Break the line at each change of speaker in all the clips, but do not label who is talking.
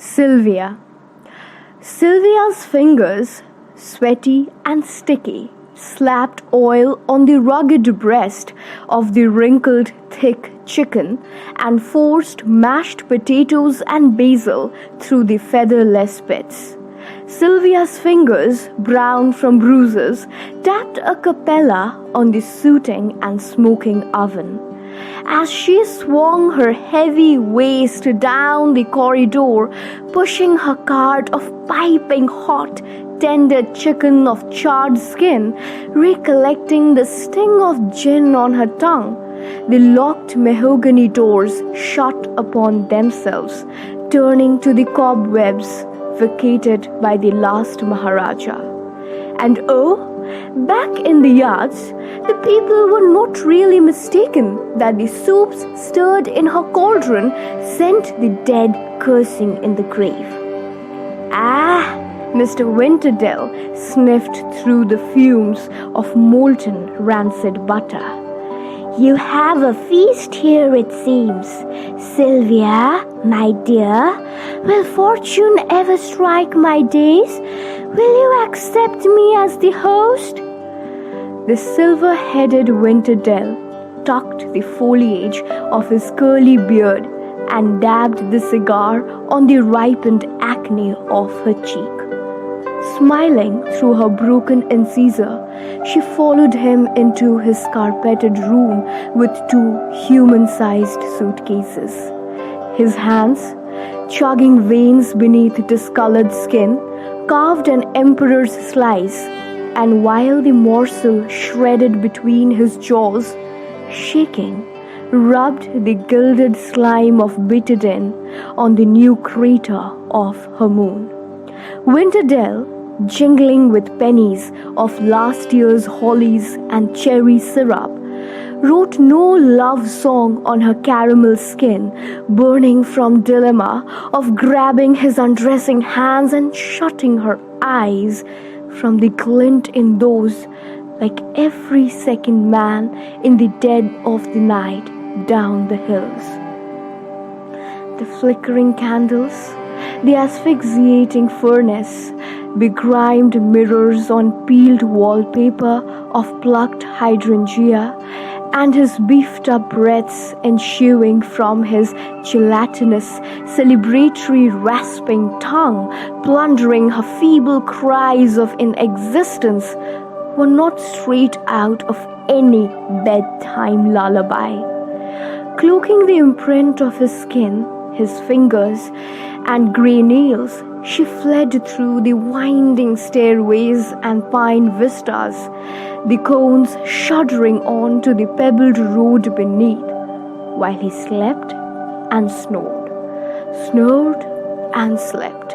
Sylvia. Sylvia's fingers, sweaty and sticky, slapped oil on the rugged breast of the wrinkled, thick chicken and forced mashed potatoes and basil through the featherless bits. Sylvia's fingers, brown from bruises, tapped a cappella on the sooting and smoking oven. As she swung her heavy waist down the corridor, pushing her cart of piping hot, tender chicken of charred skin, recollecting the sting of gin on her tongue, the locked mahogany doors shut upon themselves, turning to the cobwebs vacated by the last Maharaja. And oh, back in the yards, the people were not really mistaken that the soups stirred in her cauldron sent the dead cursing in the grave. Ah, Mr. Winterdale sniffed through the fumes of molten rancid butter. You have a feast here, it seems. Sylvia, my dear, will fortune ever strike my days? Will you accept me as the host? The silver-headed Winterdale tucked the foliage of his curly beard and dabbed the cigar on the ripened acne of her cheek. Smiling through her broken incisor, she followed him into his carpeted room with 2 human-sized suitcases. His hands, chugging veins beneath discolored skin, carved an emperor's slice, and while the morsel shredded between his jaws, shaking, rubbed the gilded slime of betadine on the new crater of her moon. Winterdale, jingling with pennies of last year's hollies and cherry syrup, wrote no love song on her caramel skin, burning from dilemma of grabbing his undressing hands and shutting her eyes from the glint in those, like every second man in the dead of the night down the hills. The flickering candles, the asphyxiating furnace, begrimed mirrors on peeled wallpaper of plucked hydrangea, and his beefed-up breaths ensuing from his gelatinous, celebratory rasping tongue, plundering her feeble cries of inexistence, were not straight out of any bedtime lullaby. Cloaking the imprint of his skin, his fingers, and grey nails, she fled through the winding stairways and pine vistas, the cones shuddering on to the pebbled road beneath, while he slept and snored and slept.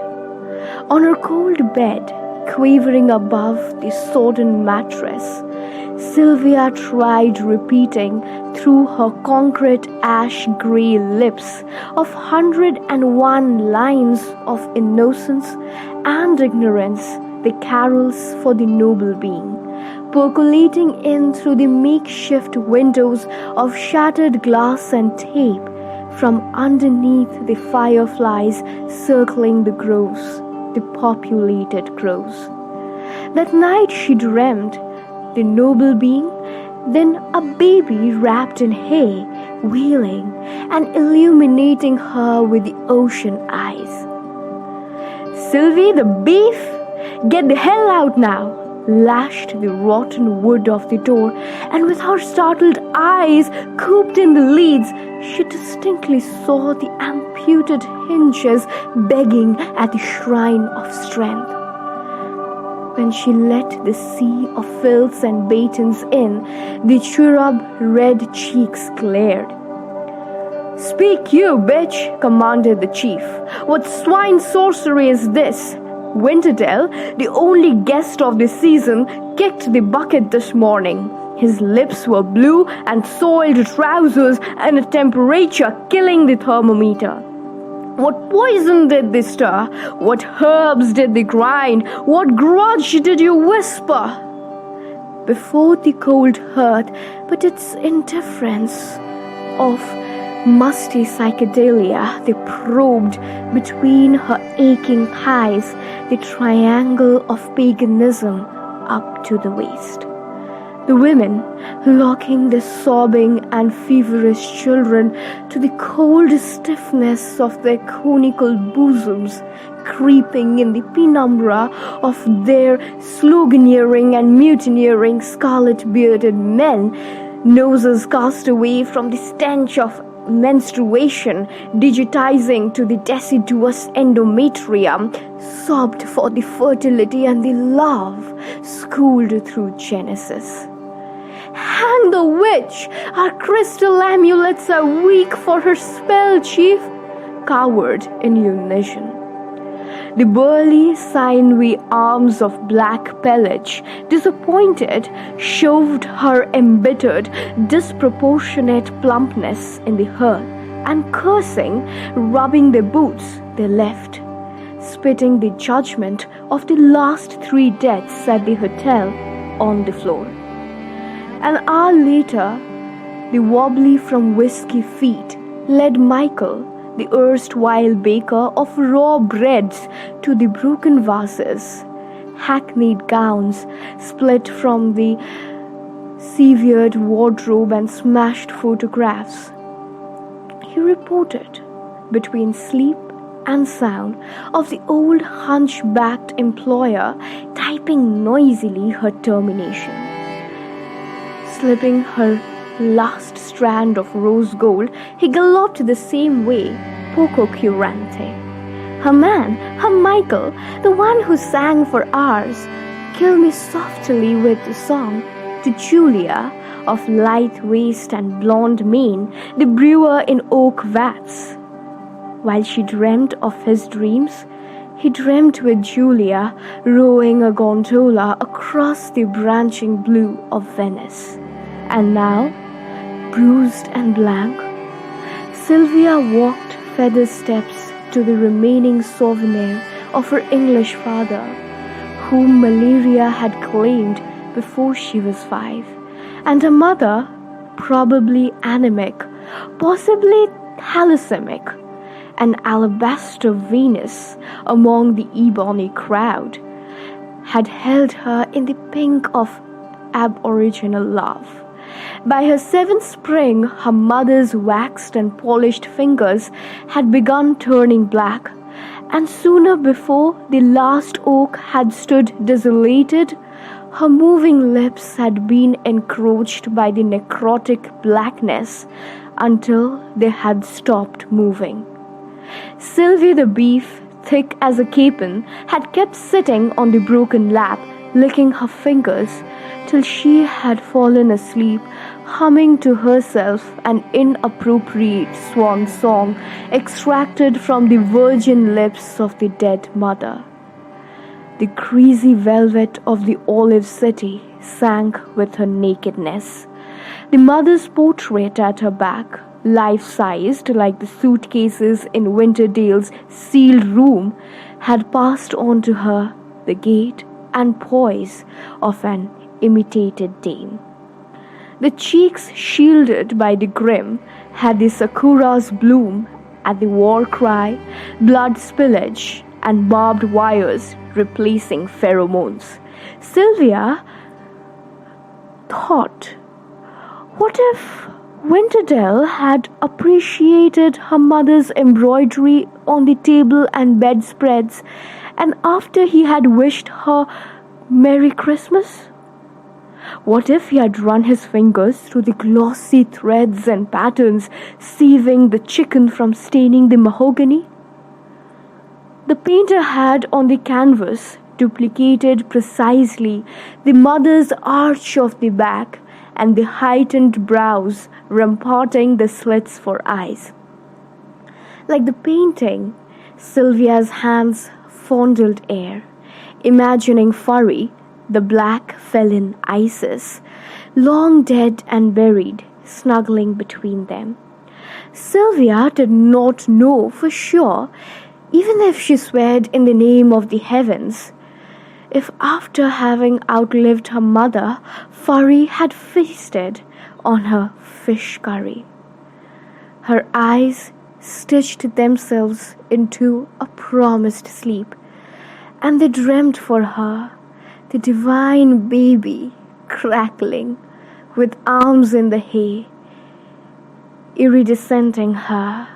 On her cold bed, quivering above the sodden mattress, Sylvia tried repeating through her concrete ash-grey lips of 101 lines of innocence and ignorance the carols for the noble being, percolating in through the makeshift windows of shattered glass and tape from underneath the fireflies circling the groves, the populated groves. That night she dreamed the noble being, then a baby wrapped in hay, wailing and illuminating her with the ocean eyes. Sylvie, the beef! Get the hell out now! Lashed the rotten wood of the door, and with her startled eyes cooped in the leads, she distinctly saw the amputed hinges begging at the shrine of strength. When she let the sea of filths and batons in, the cherub red cheeks glared. "Speak you, bitch," commanded the chief. "What swine sorcery is this? Winterdale, the only guest of the season, kicked the bucket this morning. His lips were blue and soiled trousers and a temperature killing the thermometer. What poison did they stir? What herbs did they grind? What grudge did you whisper?" Before the cold hurt, but its indifference of Musty psychedelia, they probed between her aching thighs, the triangle of paganism up to the waist. The women locking the sobbing and feverish children to the cold stiffness of their conical bosoms, creeping in the penumbra of their sloganeering and mutineering scarlet-bearded men, noses cast away from the stench of menstruation, digitizing to the deciduous endometrium, sobbed for the fertility and the love schooled through Genesis. Hang the witch! Our crystal amulets are weak for her spell, chief, cowered in unison. The burly, sinewy arms of black pelage, disappointed, shoved her embittered, disproportionate plumpness in the hurl, and cursing, rubbing their boots, they left, spitting the judgment of the last 3 deaths at the hotel on the floor. An hour later, the wobbly from whiskey feet led Michael, the erstwhile baker of raw breads, to the broken vases, hackneyed gowns split from the severed wardrobe and smashed photographs. He reported, between sleep and sound, of the old hunchbacked employer typing noisily her termination. Slipping her last strand of rose gold, he galloped the same way, poco curante. Her man, her Michael, the one who sang for hours, killed me softly with the song to Julia of lithe waist and blonde mane, the brewer in oak vats. While she dreamt of his dreams, he dreamt with Julia rowing a gondola across the branching blue of Venice. And now, bruised and blank, Sylvia walked feather steps to the remaining souvenir of her English father, whom malaria had claimed before she was 5, and her mother, probably anemic, possibly thalassemic, an alabaster Venus among the ebony crowd, had held her in the pink of aboriginal love. By her 7th spring, her mother's waxed and polished fingers had begun turning black, and sooner before the last oak had stood desolated, her moving lips had been encroached by the necrotic blackness until they had stopped moving. Sylvia the beef, thick as a capon, had kept sitting on the broken lap, licking her fingers, till she had fallen asleep, humming to herself an inappropriate swan song extracted from the virgin lips of the dead mother. The greasy velvet of the olive city sank with her nakedness. The mother's portrait at her back, life-sized like the suitcases in Winterdale's sealed room, had passed on to her the gait and poise of an imitated dame. The cheeks shielded by the grim had the sakura's bloom at the war cry, blood spillage, and barbed wires replacing pheromones. Sylvia thought, what if Winterdale had appreciated her mother's embroidery on the table and bedspreads, and after he had wished her Merry Christmas? What if he had run his fingers through the glossy threads and patterns, sieving the chicken from staining the mahogany? The painter had on the canvas duplicated precisely the mother's arch of the back and the heightened brows ramparting the slits for eyes. Like the painting, Sylvia's hands fondled air, imagining Furry, the black felon Isis, long dead and buried, snuggling between them. Sylvia did not know for sure, even if she swore in the name of the heavens, if after having outlived her mother, Furry had feasted on her fish curry. Her eyes stitched themselves into a promised sleep, and they dreamt for her the divine baby crackling with arms in the hay, iridescenting her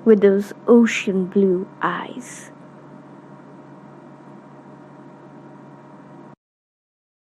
with those ocean blue eyes.